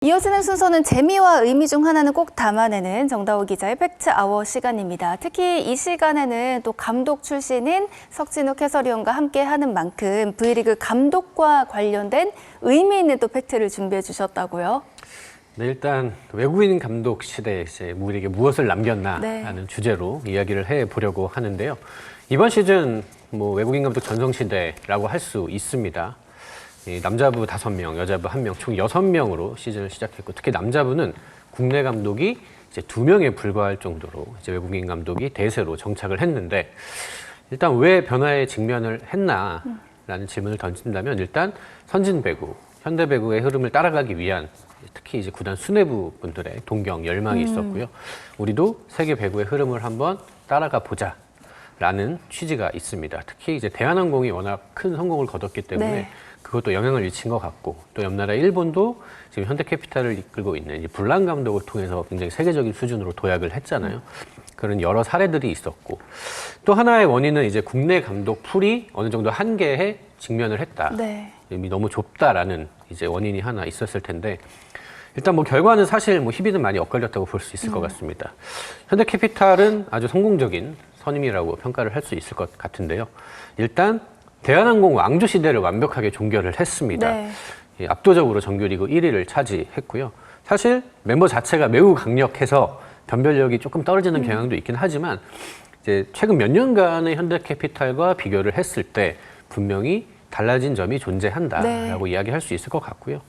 이어지는 순서는 재미와 의미 중 하나는 꼭 담아내는 정다호 기자의 팩트아워 시간입니다. 특히 이 시간에는 또 감독 출신인 석진욱 해설위원과 함께하는 만큼 V리그 감독과 관련된 의미 있는 또 팩트를 준비해 주셨다고요? 네, 일단 외국인 감독 시대에 이제 우리에게 무엇을 남겼나라는 주제로 이야기를 해보려고 하는데요. 이번 시즌 외국인 감독 전성시대라고 할 수 있습니다. 남자부 5명, 여자부 1명, 총 6명으로 시즌을 시작했고, 특히 남자부는 국내 감독이 이제 2명에 불과할 정도로 이제 외국인 감독이 대세로 정착을 했는데, 일단 왜 변화에 직면을 했나라는 질문을 던진다면, 일단 선진 배구, 현대 배구의 흐름을 따라가기 위한 특히 이제 구단 수뇌부 분들의 동경, 열망이 있었고요. 우리도 세계 배구의 흐름을 한번 따라가 보자라는 취지가 있습니다. 특히 이제 대한항공이 워낙 큰 성공을 거뒀기 때문에 그것도 영향을 미친 것 같고, 또 옆나라 일본도 지금 현대캐피탈을 이끌고 있는 불란 감독을 통해서 굉장히 세계적인 수준으로 도약을 했잖아요. 그런 여러 사례들이 있었고, 또 하나의 원인은 이제 국내 감독 풀이 어느 정도 한계에 직면을 했다. 이미 너무 좁다라는 이제 원인이 하나 있었을 텐데, 일단 결과는 사실 희비는 많이 엇갈렸다고 볼 수 있을 것 같습니다. 현대캐피탈은 아주 성공적인 선임이라고 평가를 할 수 있을 것 같은데요. 일단 대한항공 왕조 시대를 완벽하게 종결을 했습니다. 압도적으로 정규리그 1위를 차지했고요. 사실 멤버 자체가 매우 강력해서 변별력이 조금 떨어지는 경향도 있긴 하지만, 이제 최근 몇 년간의 현대캐피탈과 비교를 했을 때 분명히 달라진 점이 존재한다라고 이야기할 수 있을 것 같고요.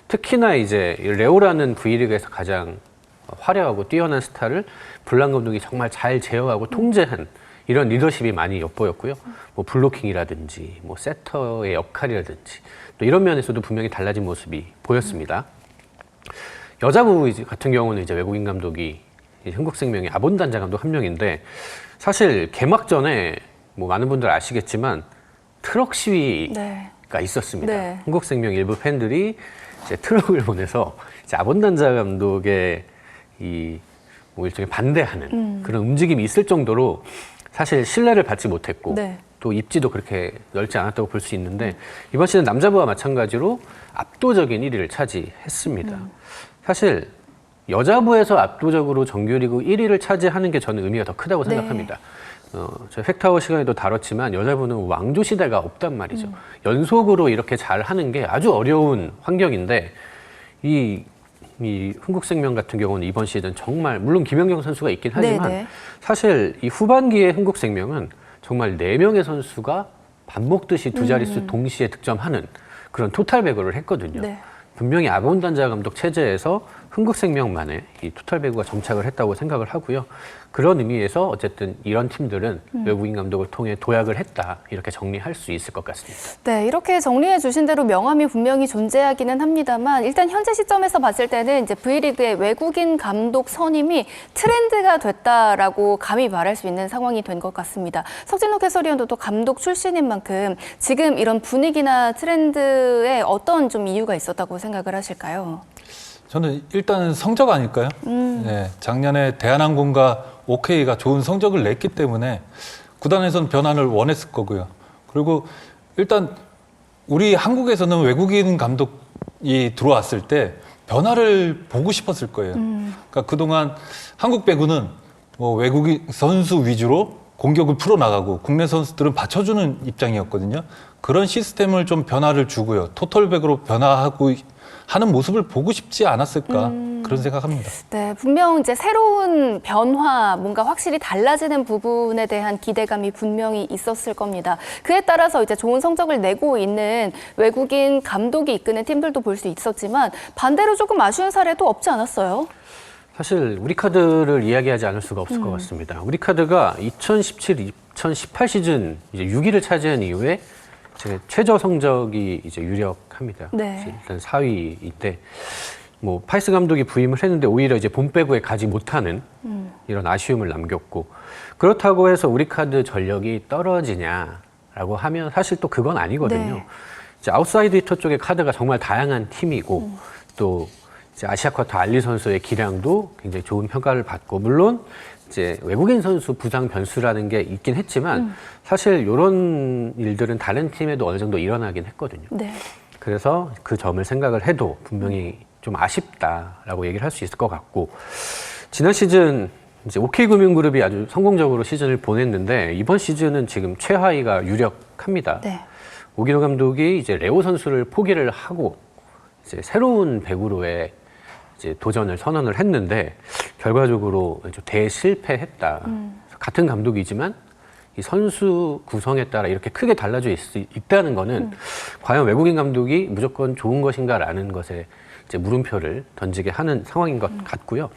특히나 이제 레오라는 V리그에서 가장 화려하고 뛰어난 스타를 불란 감독이 정말 잘 제어하고 통제한 이런 리더십이 많이 엿보였고요. 블로킹이라든지 세터의 역할이라든지 또 이런 면에서도 분명히 달라진 모습이 보였습니다. 여자부 같은 경우는 이제 외국인 감독이 흥국생명의 아본단자 감독 한 명인데, 사실 개막 전에 많은 분들 아시겠지만 트럭 시위가 있었습니다. 흥국생명 일부 팬들이 이제 트럭을 보내서 이제 아본단자 감독의 일종의 반대하는 그런 움직임이 있을 정도로 사실 신뢰를 받지 못했고 또 입지도 그렇게 넓지 않았다고 볼 수 있는데, 이번 시즌 남자부와 마찬가지로 압도적인 1위를 차지했습니다. 사실 여자부에서 압도적으로 정규리그 1위를 차지하는 게 저는 의미가 더 크다고 생각합니다. 저희 팩트아워 시간에도 다뤘지만 여자부는 왕조 시대가 없단 말이죠. 연속으로 이렇게 잘 하는 게 아주 어려운 환경인데, 이 흥국생명 같은 경우는 이번 시즌 정말, 물론 김연경 선수가 있긴 하지만 사실 이 후반기에 흥국생명은 정말 4명의 선수가 밥 먹듯이 두 자릿수 동시에 득점하는 그런 토탈 배구를 했거든요. 분명히 아본단자 감독 체제에서 흥국생명만의 이 토탈 배구가 정착을 했다고 생각을 하고요. 그런 의미에서 어쨌든 이런 팀들은 외국인 감독을 통해 도약을 했다, 이렇게 정리할 수 있을 것 같습니다. 네, 이렇게 정리해 주신 대로 명함이 분명히 존재하기는 합니다만, 일단 현재 시점에서 봤을 때는 이제 V리그의 외국인 감독 선임이 트렌드가 됐다라고 감히 말할 수 있는 상황이 된 것 같습니다. 석진욱 해설위원도 또 감독 출신인 만큼 지금 이런 분위기나 트렌드에 어떤 좀 이유가 있었다고 생각을 하실까요? 저는 일단은 성적 아닐까요? 네, 작년에 대한항공과 OK가 좋은 성적을 냈기 때문에 구단에서는 변화를 원했을 거고요. 그리고 일단 우리 한국에서는 외국인 감독이 들어왔을 때 변화를 보고 싶었을 거예요. 그러니까 그동안 한국 배구는 외국인 선수 위주로 공격을 풀어나가고 국내 선수들은 받쳐주는 입장이었거든요. 그런 시스템을 좀 변화를 주고요. 토탈 배구로 변화하고 하는 모습을 보고 싶지 않았을까, 그런 생각합니다. 네, 분명 이제 새로운 변화, 뭔가 확실히 달라지는 부분에 대한 기대감이 분명히 있었을 겁니다. 그에 따라서 이제 좋은 성적을 내고 있는 외국인 감독이 이끄는 팀들도 볼 수 있었지만, 반대로 조금 아쉬운 사례도 없지 않았어요? 사실 우리카드를 이야기하지 않을 수가 없을 것 같습니다. 우리카드가 2017-2018 시즌 이제 6위를 차지한 이후에 최저 성적이 이제 유력합니다. 일단 4위인데, 파이스 감독이 부임을 했는데 오히려 이제 본 배구에 가지 못하는 이런 아쉬움을 남겼고, 그렇다고 해서 우리카드 전력이 떨어지냐라고 하면 사실 또 그건 아니거든요. 이제 아웃사이드 히터 쪽의 카드가 정말 다양한 팀이고, 또 이제 아시아 쿼터 알리 선수의 기량도 굉장히 좋은 평가를 받고, 물론 이제 외국인 선수 부상 변수라는 게 있긴 했지만 사실 이런 일들은 다른 팀에도 어느 정도 일어나긴 했거든요. 그래서 그 점을 생각을 해도 분명히 좀 아쉽다라고 얘기를 할 수 있을 것 같고, 지난 시즌 이제 OK금융그룹이 아주 성공적으로 시즌을 보냈는데 이번 시즌은 지금 최하위가 유력합니다. 네. 오기노 감독이 이제 레오 선수를 포기를 하고 이제 새로운 배구로의 이제 도전을 선언을 했는데 결과적으로 대실패했다. 같은 감독이지만 이 선수 구성에 따라 이렇게 크게 달라져 있다는 거는 과연 외국인 감독이 무조건 좋은 것인가라는 것에 이제 물음표를 던지게 하는 상황인 것 같고요.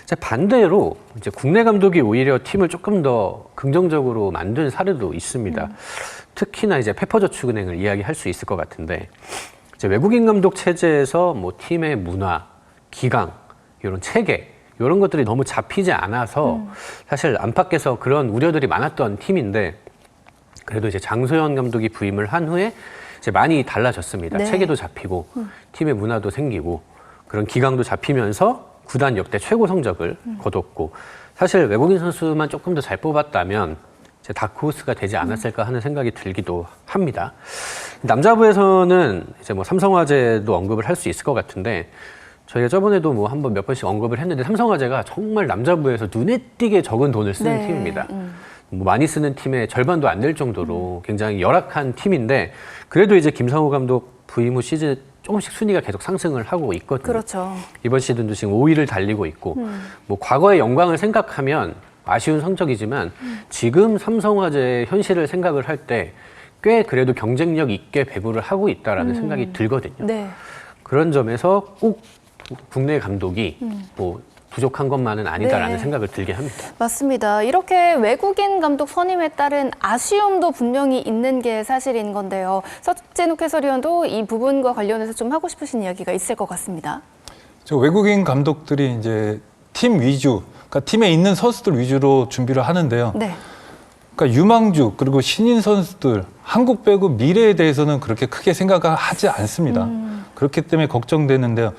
이제 반대로 이제 국내 감독이 오히려 팀을 조금 더 긍정적으로 만든 사례도 있습니다. 특히나 이제 페퍼저축은행을 이야기할 수 있을 것 같은데, 이제 외국인 감독 체제에서 뭐 팀의 문화, 기강, 이런 체계, 이런 것들이 너무 잡히지 않아서 사실 안팎에서 그런 우려들이 많았던 팀인데, 그래도 이제 장소연 감독이 부임을 한 후에 이제 많이 달라졌습니다. 네. 체계도 잡히고 팀의 문화도 생기고 그런 기강도 잡히면서 구단 역대 최고 성적을 거뒀고, 사실 외국인 선수만 조금 더 잘 뽑았다면 이제 다크호스가 되지 않았을까 하는 생각이 들기도 합니다. 남자부에서는 이제 뭐 삼성화재도 언급을 할 수 있을 것 같은데, 저희가 저번에도 뭐 한번 몇 번씩 언급을 했는데 삼성화재가 정말 남자부에서 눈에 띄게 적은 돈을 쓰는 네. 팀입니다. 뭐 많이 쓰는 팀의 절반도 안 될 정도로 굉장히 열악한 팀인데, 그래도 이제 김상호 감독 부임 후 시즌 조금씩 순위가 계속 상승을 하고 있거든요. 그렇죠. 이번 이번 시즌도 지금 5위를 달리고 있고, 뭐 과거의 영광을 생각하면 아쉬운 성적이지만 지금 삼성화재의 현실을 생각을 할 때 꽤 그래도 경쟁력 있게 배구를 하고 있다라는 생각이 들거든요. 네. 그런 점에서 꼭 국내 감독이 뭐 부족한 것만은 아니다라는 네. 생각을 들게 합니다. 맞습니다. 이렇게 외국인 감독 선임에 따른 아쉬움도 분명히 있는 게 사실인 건데요. 서진욱 해설위원도 이 부분과 관련해서 좀 하고 싶으신 이야기가 있을 것 같습니다. 저 외국인 감독들이 이제 팀 위주, 그러니까 팀에 있는 선수들 위주로 준비를 하는데요. 네. 그러니까 유망주 그리고 신인 선수들, 한국 배구 미래에 대해서는 그렇게 크게 생각하지 않습니다. 그렇기 때문에 걱정되는데요.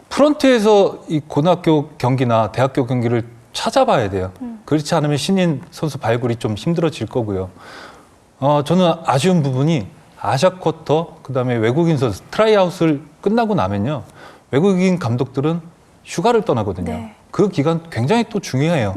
프런트에서 이 고등학교 경기나 대학교 경기를 찾아봐야 돼요. 그렇지 않으면 신인 선수 발굴이 좀 힘들어질 거고요. 저는 아쉬운 부분이 아시아 쿼터, 그다음에 외국인 선수 트라이아웃을 끝나고 나면요, 외국인 감독들은 휴가를 떠나거든요. 네. 그 기간 굉장히 또 중요해요.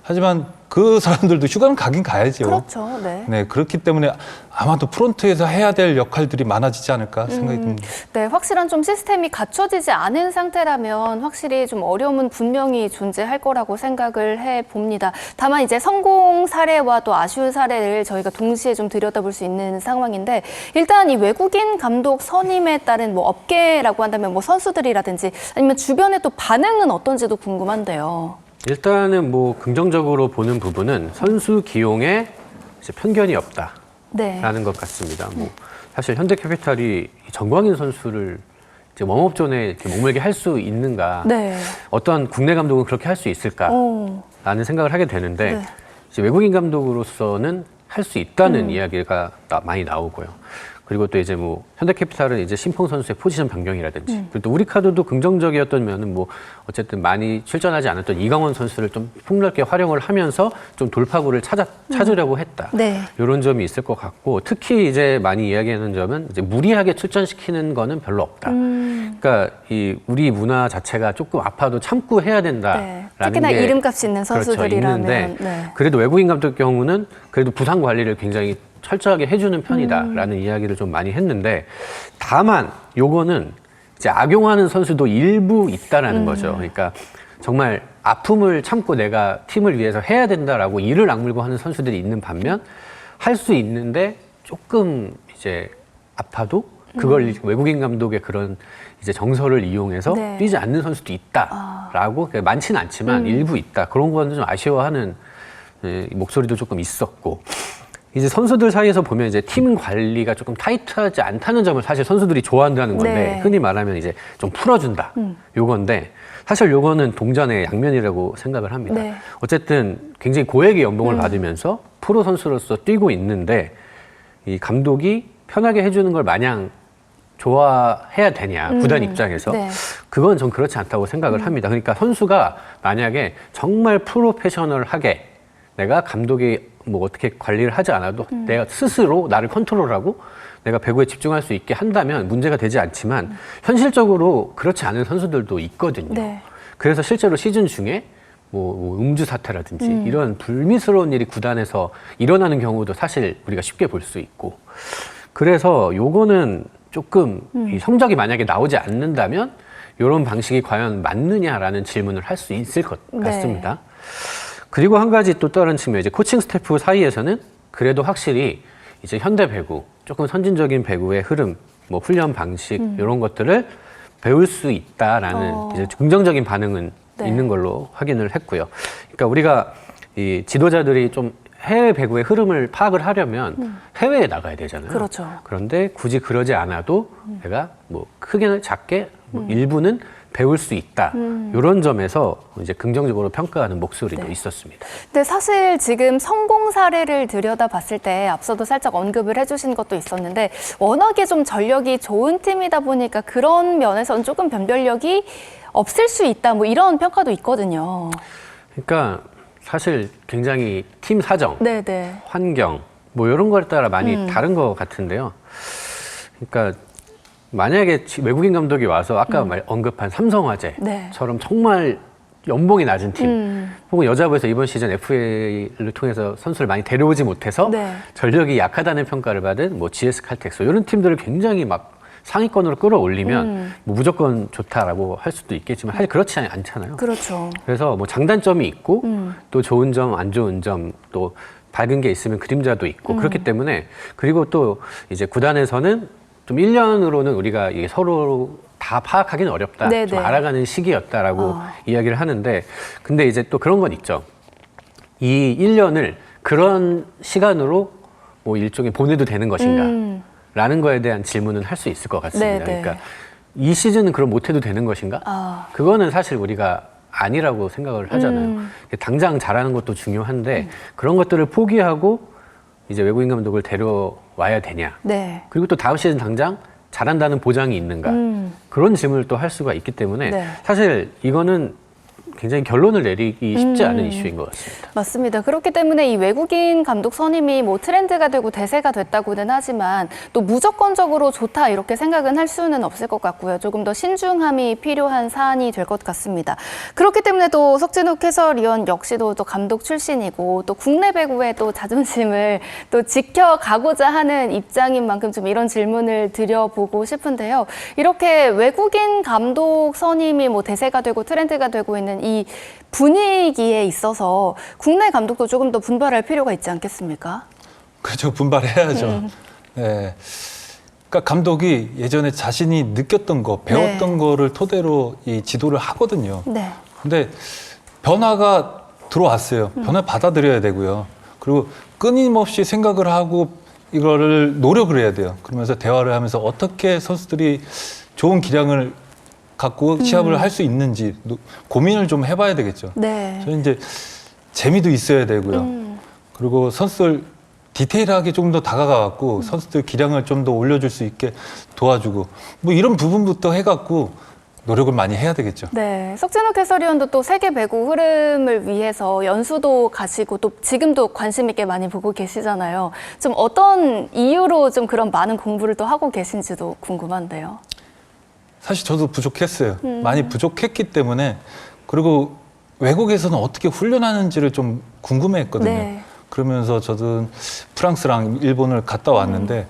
하지만 그 사람들도 휴가는 가긴 가야죠. 그렇죠. 네. 네, 그렇기 때문에 아마도 프론트에서 해야 될 역할들이 많아지지 않을까 생각이 듭니다. 네, 확실한 좀 시스템이 갖춰지지 않은 상태라면 확실히 좀 어려움은 분명히 존재할 거라고 생각을 해봅니다. 다만 이제 성공 사례와 또 아쉬운 사례를 저희가 동시에 좀 들여다볼 수 있는 상황인데, 일단 이 외국인 감독 선임에 따른 뭐 업계라고 한다면 뭐 선수들이라든지 아니면 주변의 또 반응은 어떤지도 궁금한데요. 일단은 뭐 긍정적으로 보는 부분은 선수 기용에 이제 편견이 없다라는 네. 것 같습니다. 뭐 사실 현대캐피탈이 정광인 선수를 이제 웜업존에 이렇게 머물게 할 수 있는가? 네. 어떤 국내 감독은 그렇게 할 수 있을까라는 생각을 하게 되는데, 네. 이제 외국인 감독으로서는 할 수 있다는 이야기가 많이 나오고요. 그리고 또 이제 뭐 현대캐피탈은 이제 신풍 선수의 포지션 변경이라든지, 그리고 또 우리카드도 긍정적이었던 면은 뭐 어쨌든 많이 출전하지 않았던 이강원 선수를 좀 폭넓게 활용을 하면서 좀 돌파구를 찾으려고 했다. 네. 이런 점이 있을 것 같고, 특히 이제 많이 이야기하는 점은 이제 무리하게 출전시키는 거는 별로 없다. 그러니까 이 우리 문화 자체가 조금 아파도 참고 해야 된다라는 네. 특히나 게 이름값 있는 선수들이라면. 그렇죠, 있는데, 네. 그래도 외국인 감독 경우는 그래도 부상 관리를 굉장히 철저하게 해주는 편이다라는 이야기를 좀 많이 했는데, 다만 요거는 이제 악용하는 선수도 일부 있다라는 거죠. 그러니까 정말 아픔을 참고 내가 팀을 위해서 해야 된다라고 이를 악물고 하는 선수들이 있는 반면, 할 수 있는데 조금 이제 아파도 그걸 외국인 감독의 그런 이제 정서를 이용해서 네. 뛰지 않는 선수도 있다라고, 많지는 않지만 일부 있다. 그런 거는 좀 아쉬워하는 목소리도 조금 있었고, 이제 선수들 사이에서 보면 이제 팀 관리가 조금 타이트하지 않다는 점을 사실 선수들이 좋아한다는 건데, 네. 흔히 말하면 이제 좀 풀어준다. 요건데, 사실 요거는 동전의 양면이라고 생각을 합니다. 네. 어쨌든 굉장히 고액의 연봉을 받으면서 프로 선수로서 뛰고 있는데, 이 감독이 편하게 해주는 걸 마냥 좋아해야 되냐, 구단 입장에서. 네. 그건 전 그렇지 않다고 생각을 합니다. 그러니까 선수가 만약에 정말 프로페셔널하게 내가 감독이 뭐 어떻게 관리를 하지 않아도 내가 스스로 나를 컨트롤하고 내가 배구에 집중할 수 있게 한다면 문제가 되지 않지만 현실적으로 그렇지 않은 선수들도 있거든요. 네. 그래서 실제로 시즌 중에 뭐 음주 사태라든지 이런 불미스러운 일이 구단에서 일어나는 경우도 사실 우리가 쉽게 볼 수 있고, 그래서 요거는 조금 이 성적이 만약에 나오지 않는다면 이런 방식이 과연 맞느냐라는 질문을 할 수 있을 것 같습니다. 네. 그리고 한 가지 또 다른 측면, 이제 코칭 스태프 사이에서는 그래도 확실히 이제 현대 배구, 조금 선진적인 배구의 흐름, 뭐 훈련 방식 이런 것들을 배울 수 있다라는 이제 긍정적인 반응은 네. 있는 걸로 확인을 했고요. 그러니까 우리가 이 지도자들이 좀 해외 배구의 흐름을 파악을 하려면 해외에 나가야 되잖아요. 그렇죠. 그런데 굳이 그러지 않아도 내가 뭐 크게는 작게 뭐 일부는 배울 수 있다. 이런 점에서 이제 긍정적으로 평가하는 목소리도 네. 있었습니다. 근데 사실 지금 성공 사례를 들여다봤을 때 앞서도 살짝 언급을 해주신 것도 있었는데 워낙에 좀 전력이 좋은 팀이다 보니까 그런 면에서는 조금 변별력이 없을 수 있다. 뭐 이런 평가도 있거든요. 그러니까 사실 굉장히 팀 사정, 네네. 환경 뭐 이런 거에 따라 많이 다른 것 같은데요. 그러니까 만약에 외국인 감독이 와서 아까 언급한 삼성화재처럼 네. 정말 연봉이 낮은 팀, 혹은 여자부에서 이번 시즌 FA를 통해서 선수를 많이 데려오지 못해서 네. 전력이 약하다는 평가를 받은 뭐 GS 칼텍스 이런 팀들을 굉장히 막 상위권으로 끌어올리면 뭐 무조건 좋다라고 할 수도 있겠지만 사실 그렇지 않잖아요. 그렇죠. 그래서 뭐 장단점이 있고 또 좋은 점, 안 좋은 점, 또 밝은 게 있으면 그림자도 있고 그렇기 때문에, 그리고 또 이제 구단에서는 좀 1년으로는 우리가 이게 서로 다 파악하기는 어렵다. 네네. 좀 알아가는 시기였다라고 이야기를 하는데, 근데 이제 또 그런 건 있죠. 이 1년을 그런 시간으로 뭐 일종의 보내도 되는 것인가? 라는 거에 대한 질문은 할 수 있을 것 같습니다. 네네. 그러니까 이 시즌은 그럼 못해도 되는 것인가? 그거는 사실 우리가 아니라고 생각을 하잖아요. 당장 잘하는 것도 중요한데 그런 것들을 포기하고 이제 외국인 감독을 데려와야 되냐? 네. 그리고 또 다음 시즌 당장 잘한다는 보장이 있는가? 그런 질문을 또 할 수가 있기 때문에 네. 사실 이거는 굉장히 결론을 내리기 쉽지 않은 이슈인 것 같습니다. 맞습니다. 그렇기 때문에 이 외국인 감독 선임이 뭐 트렌드가 되고 대세가 됐다고는 하지만 또 무조건적으로 좋다 이렇게 생각은 할 수는 없을 것 같고요. 조금 더 신중함이 필요한 사안이 될 것 같습니다. 그렇기 때문에 또 석진욱 해설위원 역시도 또 감독 출신이고 또 국내 배구의 또 자존심을 또 지켜가고자 하는 입장인 만큼 좀 이런 질문을 드려보고 싶은데요. 이렇게 외국인 감독 선임이 뭐 대세가 되고 트렌드가 되고 있는 이 분위기에 있어서 국내 감독도 조금 더 분발할 필요가 있지 않겠습니까? 그렇죠. 분발해야죠. 네. 그러니까 감독이 예전에 자신이 느꼈던 거, 배웠던 거를 토대로 이 지도를 하거든요. 네. 근데 변화가 들어왔어요. 변화 받아들여야 되고요. 그리고 끊임없이 생각을 하고 이거를 노력을 해야 돼요. 그러면서 대화를 하면서 어떻게 선수들이 좋은 기량을 갖고 시합을 할 수 있는지 고민을 좀 해봐야 되겠죠. 네. 저는 이제 재미도 있어야 되고요. 그리고 선수들 디테일하게 좀 더 다가가갖고 선수들 기량을 좀 더 올려줄 수 있게 도와주고 뭐 이런 부분부터 해갖고 노력을 많이 해야 되겠죠. 네, 석진욱 해설위원도 또 세계 배구 흐름을 위해서 연수도 가시고 또 지금도 관심 있게 많이 보고 계시잖아요. 좀 어떤 이유로 좀 그런 많은 공부를 또 하고 계신지도 궁금한데요. 사실 저도 부족했어요. 많이 부족했기 때문에, 그리고 외국에서는 어떻게 훈련하는지를 좀 궁금해했거든요. 네. 그러면서 저도 프랑스랑 일본을 갔다 왔는데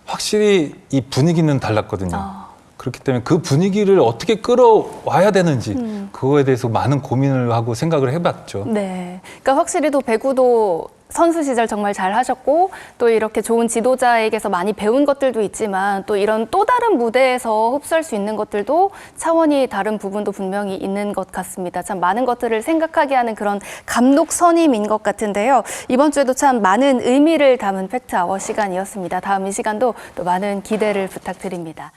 확실히 이 분위기는 달랐거든요. 그렇기 때문에 그 분위기를 어떻게 끌어와야 되는지 그거에 대해서 많은 고민을 하고 생각을 해봤죠. 네, 그러니까 확실히 또 배구도 선수 시절 정말 잘 하셨고 또 이렇게 좋은 지도자에게서 많이 배운 것들도 있지만 또 이런 또 다른 무대에서 흡수할 수 있는 것들도 차원이 다른 부분도 분명히 있는 것 같습니다. 참 많은 것들을 생각하게 하는 그런 감독 선임인 것 같은데요. 이번 주에도 참 많은 의미를 담은 팩트 아워 시간이었습니다. 다음 이 시간도 또 많은 기대를 부탁드립니다.